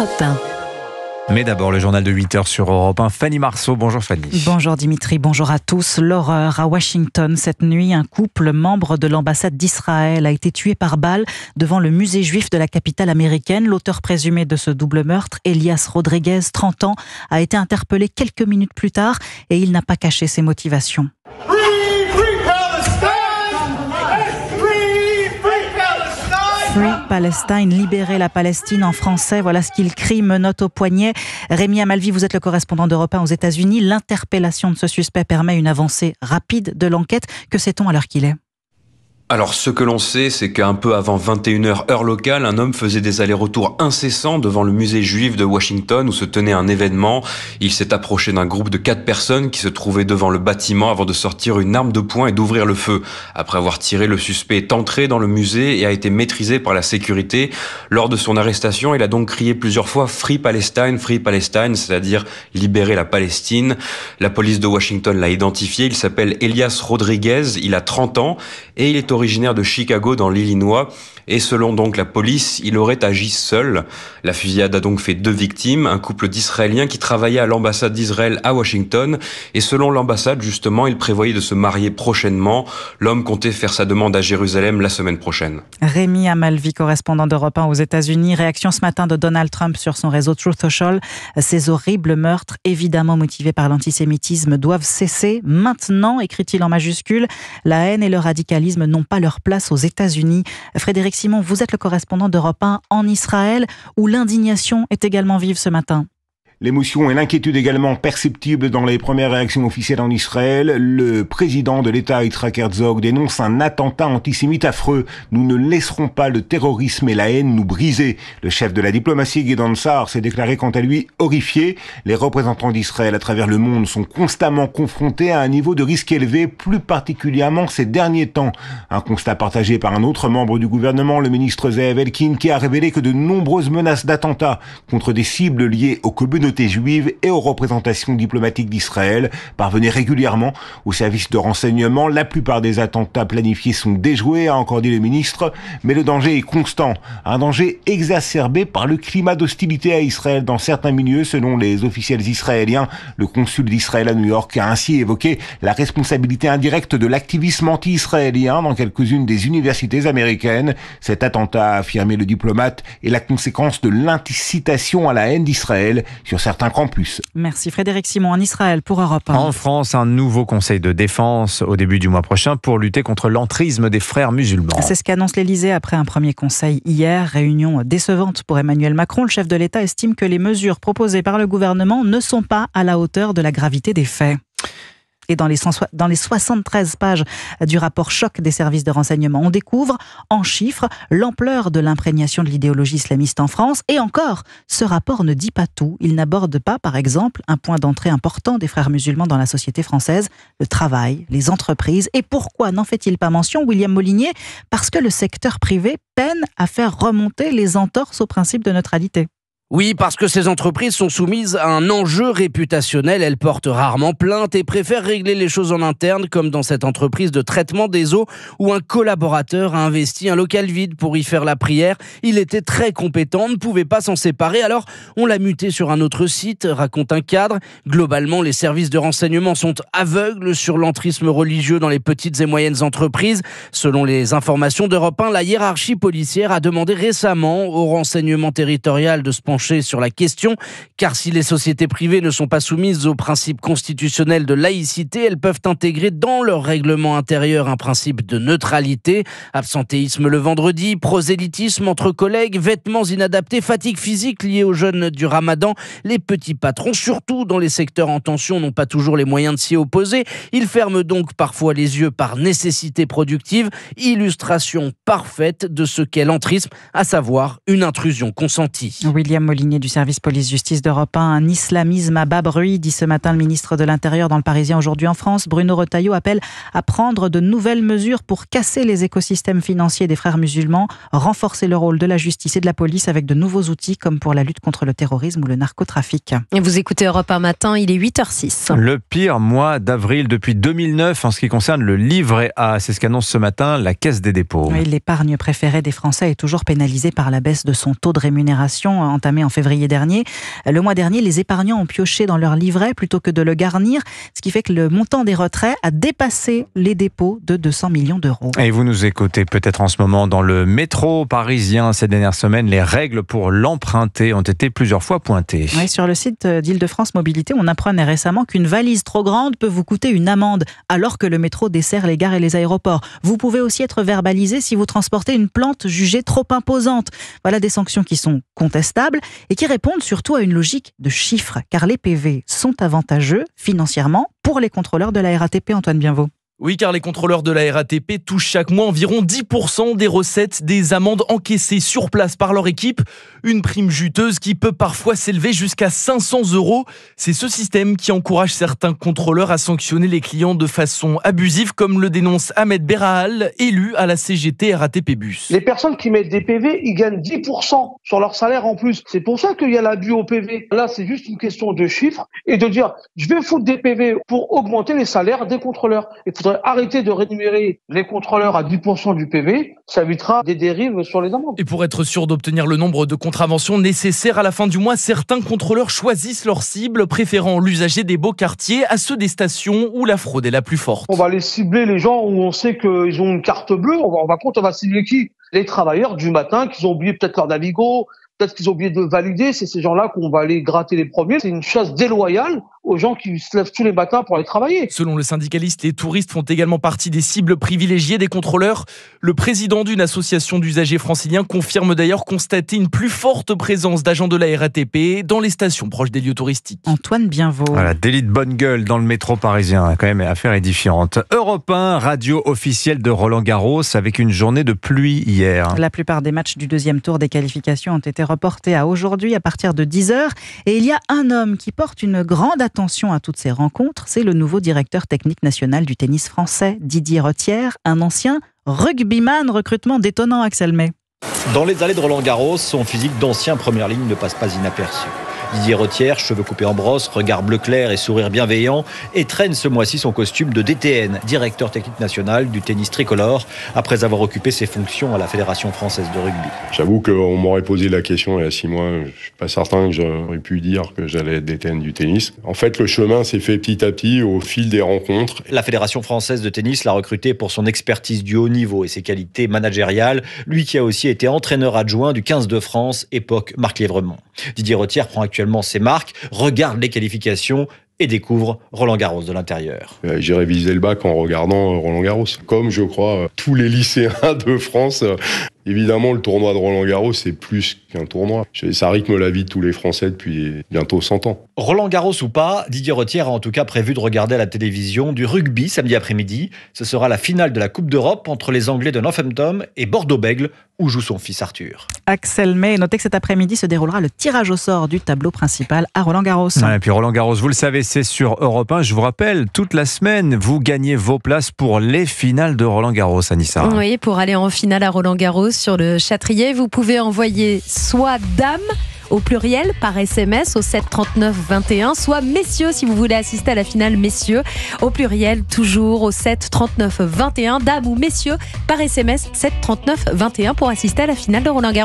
Europe 1. Mais d'abord, le journal de 8h sur Europe 1. Fanny Marceau, bonjour Fanny. Bonjour Dimitri, bonjour à tous. L'horreur à Washington. Cette nuit, un couple membre de l'ambassade d'Israël a été tué par balle devant le musée juif de la capitale américaine. L'auteur présumé de ce double meurtre, Elias Rodriguez, 30 ans, a été interpellé quelques minutes plus tard et il n'a pas caché ses motivations. Free Palestine, libérer la Palestine en français, voilà ce qu'il crie, menotte au poignet. Rémi Amalvi, vous êtes le correspondant d'Europe 1 aux États-Unis. L'interpellation de ce suspect permet une avancée rapide de l'enquête. Que sait-on à l'heure qu'il est ? Alors ce que l'on sait, c'est qu'un peu avant 21h heure locale, un homme faisait des allers-retours incessants devant le musée juif de Washington où se tenait un événement. Il s'est approché d'un groupe de 4 personnes qui se trouvaient devant le bâtiment avant de sortir une arme de poing et d'ouvrir le feu. Après avoir tiré, le suspect est entré dans le musée et a été maîtrisé par la sécurité. Lors de son arrestation, il a donc crié plusieurs fois « Free Palestine », c'est-à-dire « libérer la Palestine ». La police de Washington l'a identifié, il s'appelle Elias Rodriguez, il a 30 ans et il est originaire de Chicago dans l'Illinois et selon donc la police, il aurait agi seul. La fusillade a donc fait 2 victimes, un couple d'Israéliens qui travaillait à l'ambassade d'Israël à Washington et selon l'ambassade justement, il prévoyait de se marier prochainement. L'homme comptait faire sa demande à Jérusalem la semaine prochaine. Rémi Amalvi, correspondant d'Europe 1 aux États-Unis. Réaction ce matin de Donald Trump sur son réseau Truth Social. Ces horribles meurtres, évidemment motivés par l'antisémitisme, doivent cesser maintenant, écrit-il en majuscule. La haine et le radicalisme n'ont pas leur place aux États-Unis. Frédéric Simon, vous êtes le correspondant d'Europe 1 en Israël, où l'indignation est également vive ce matin. L'émotion et l'inquiétude également perceptibles dans les premières réactions officielles en Israël. Le président de l'État, Yitzhak Herzog, dénonce un attentat antisémite affreux. Nous ne laisserons pas le terrorisme et la haine nous briser. Le chef de la diplomatie, Gideon Sa'ar, s'est déclaré quant à lui horrifié. Les représentants d'Israël à travers le monde sont constamment confrontés à un niveau de risque élevé, plus particulièrement ces derniers temps. Un constat partagé par un autre membre du gouvernement, le ministre Ze'ev Elkin, qui a révélé que de nombreuses menaces d'attentats contre des cibles liées aux communautés juives et aux représentations diplomatiques d'Israël parvenaient régulièrement aux services de renseignement. La plupart des attentats planifiés sont déjoués, a encore dit le ministre, mais le danger est constant. Un danger exacerbé par le climat d'hostilité à Israël dans certains milieux, selon les officiels israéliens. Le consul d'Israël à New York a ainsi évoqué la responsabilité indirecte de l'activisme anti-israélien dans quelques-unes des universités américaines. Cet attentat, a affirmé le diplomate, est la conséquence de l'incitation à la haine d'Israël sur certains campus. Merci Frédéric Simon en Israël pour Europe 1. En France, un nouveau conseil de défense au début du mois prochain pour lutter contre l'entrisme des frères musulmans. C'est ce qu'annonce l'Élysée après un premier conseil hier. Réunion décevante pour Emmanuel Macron. Le chef de l'État estime que les mesures proposées par le gouvernement ne sont pas à la hauteur de la gravité des faits. Et dans les 73 pages du rapport choc des services de renseignement, on découvre en chiffres l'ampleur de l'imprégnation de l'idéologie islamiste en France. Et encore, ce rapport ne dit pas tout. Il n'aborde pas, par exemple, un point d'entrée important des frères musulmans dans la société française, le travail, les entreprises. Et pourquoi n'en fait-il pas mention, William Molinier ? Parce que le secteur privé peine à faire remonter les entorses au principe de neutralité. Oui, parce que ces entreprises sont soumises à un enjeu réputationnel. Elles portent rarement plainte et préfèrent régler les choses en interne, comme dans cette entreprise de traitement des eaux où un collaborateur a investi un local vide pour y faire la prière. Il était très compétent, ne pouvait pas s'en séparer, alors on l'a muté sur un autre site, raconte un cadre. Globalement, les services de renseignement sont aveugles sur l'entrisme religieux dans les petites et moyennes entreprises. Selon les informations d'Europe 1, la hiérarchie policière a demandé récemment au renseignement territorial de se pencher sur la question, car si les sociétés privées ne sont pas soumises aux principes constitutionnels de laïcité, elles peuvent intégrer dans leur règlement intérieur un principe de neutralité. Absentéisme le vendredi, prosélytisme entre collègues, vêtements inadaptés, fatigue physique liée aux jeûnes du Ramadan. Les petits patrons, surtout dans les secteurs en tension, n'ont pas toujours les moyens de s'y opposer. Ils ferment donc parfois les yeux par nécessité productive. Illustration parfaite de ce qu'est l'entrisme, à savoir une intrusion consentie. William Molinier du service police-justice d'Europe 1. Un islamisme à bas bruit, dit ce matin le ministre de l'Intérieur dans le Parisien aujourd'hui en France. Bruno Retailleau appelle à prendre de nouvelles mesures pour casser les écosystèmes financiers des frères musulmans, renforcer le rôle de la justice et de la police avec de nouveaux outils comme pour la lutte contre le terrorisme ou le narcotrafic. Et vous écoutez Europe 1 matin, il est 8h06. Le pire mois d'avril depuis 2009 en ce qui concerne le livret A. C'est ce qu'annonce ce matin la Caisse des dépôts. Oui, l'épargne préférée des Français est toujours pénalisée par la baisse de son taux de rémunération entamé entamé en février dernier. Le mois dernier, les épargnants ont pioché dans leur livret plutôt que de le garnir, ce qui fait que le montant des retraits a dépassé les dépôts de 200 millions d'euros. Et vous nous écoutez peut-être en ce moment dans le métro parisien. Ces dernières semaines, les règles pour l'emprunter ont été plusieurs fois pointées. Oui, sur le site d'Île-de-France Mobilité, on apprenait récemment qu'une valise trop grande peut vous coûter une amende, alors que le métro dessert les gares et les aéroports. Vous pouvez aussi être verbalisé si vous transportez une plante jugée trop imposante. Voilà des sanctions qui sont contestables et qui répondent surtout à une logique de chiffres, car les PV sont avantageux financièrement pour les contrôleurs de la RATP, Antoine Bienvaux. Oui, car les contrôleurs de la RATP touchent chaque mois environ 10% des recettes des amendes encaissées sur place par leur équipe. Une prime juteuse qui peut parfois s'élever jusqu'à 500 €. C'est ce système qui encourage certains contrôleurs à sanctionner les clients de façon abusive, comme le dénonce Ahmed Berahal, élu à la CGT RATP Bus. Les personnes qui mettent des PV, ils gagnent 10% sur leur salaire en plus. C'est pour ça qu'il y a l'abus au PV. Là, c'est juste une question de chiffres et de dire je vais foutre des PV pour augmenter les salaires des contrôleurs. Il faudrait arrêter de rémunérer les contrôleurs à 10% du PV, ça évitera des dérives sur les amendes. Et pour être sûr d'obtenir le nombre de contraventions nécessaires à la fin du mois, certains contrôleurs choisissent leur cible, préférant l'usager des beaux quartiers à ceux des stations où la fraude est la plus forte. On va aller cibler les gens où on sait qu'ils ont une carte bleue. On va cibler qui ? Les travailleurs du matin qui ont oublié peut-être leur Navigo, peut-être qu'ils ont oublié de valider. C'est ces gens-là qu'on va aller gratter les premiers. C'est une chasse déloyale aux gens qui se lèvent tous les matins pour aller travailler. Selon le syndicaliste, les touristes font également partie des cibles privilégiées des contrôleurs. Le président d'une association d'usagers franciliens confirme d'ailleurs constater une plus forte présence d'agents de la RATP dans les stations proches des lieux touristiques. Antoine Bienvaux. Voilà, délit de bonne gueule dans le métro parisien, quand même, affaire édifiante. Europe 1, radio officielle de Roland-Garros, avec une journée de pluie hier. La plupart des matchs du deuxième tour des qualifications ont été reportés à aujourd'hui à partir de 10h. Et il y a un homme qui porte une grande attention à toutes ces rencontres, c'est le nouveau directeur technique national du tennis français, Didier Retière, un ancien rugbyman, recrutement détonnant, Axel May. Dans les allées de Roland-Garros, son physique d'ancien première ligne ne passe pas inaperçu. Didier Retière, cheveux coupés en brosse, regard bleu clair et sourire bienveillant, étrenne ce mois-ci son costume de DTN, directeur technique national du tennis tricolore, après avoir occupé ses fonctions à la Fédération française de rugby. J'avoue qu'on m'aurait posé la question il y a 6 mois, je suis pas certain que j'aurais pu dire que j'allais être DTN du tennis. En fait, le chemin s'est fait petit à petit au fil des rencontres. La Fédération française de tennis l'a recruté pour son expertise du haut niveau et ses qualités managériales, lui qui a aussi été entraîneur adjoint du 15 de France, époque Marc Lièvremont. Didier Retière prend actuellement ses marques, regarde les qualifications et découvre Roland-Garros de l'intérieur. J'ai révisé le bac en regardant Roland-Garros. Comme je crois tous les lycéens de France, évidemment le tournoi de Roland-Garros c'est plus qu'un tournoi. Ça rythme la vie de tous les Français depuis bientôt 100 ans. Roland-Garros ou pas, Didier Retière a en tout cas prévu de regarder à la télévision du rugby samedi après-midi. Ce sera la finale de la Coupe d'Europe entre les Anglais de Northampton et Bordeaux-Bègles où joue son fils Arthur. Axel May, notez que cet après-midi se déroulera le tirage au sort du tableau principal à Roland-Garros. Et puis Roland-Garros, vous le savez, c'est sur Europe 1. Je vous rappelle, toute la semaine, vous gagnez vos places pour les finales de Roland-Garros, Anissa. Oui, pour aller en finale à Roland-Garros sur le Châtrier, vous pouvez envoyer soit dame au pluriel par SMS au 7 39 21, soit messieurs si vous voulez assister à la finale messieurs au pluriel toujours au 7 39 21, dame ou messieurs par SMS 7 39 21 pour assister à la finale de Roland-Garros.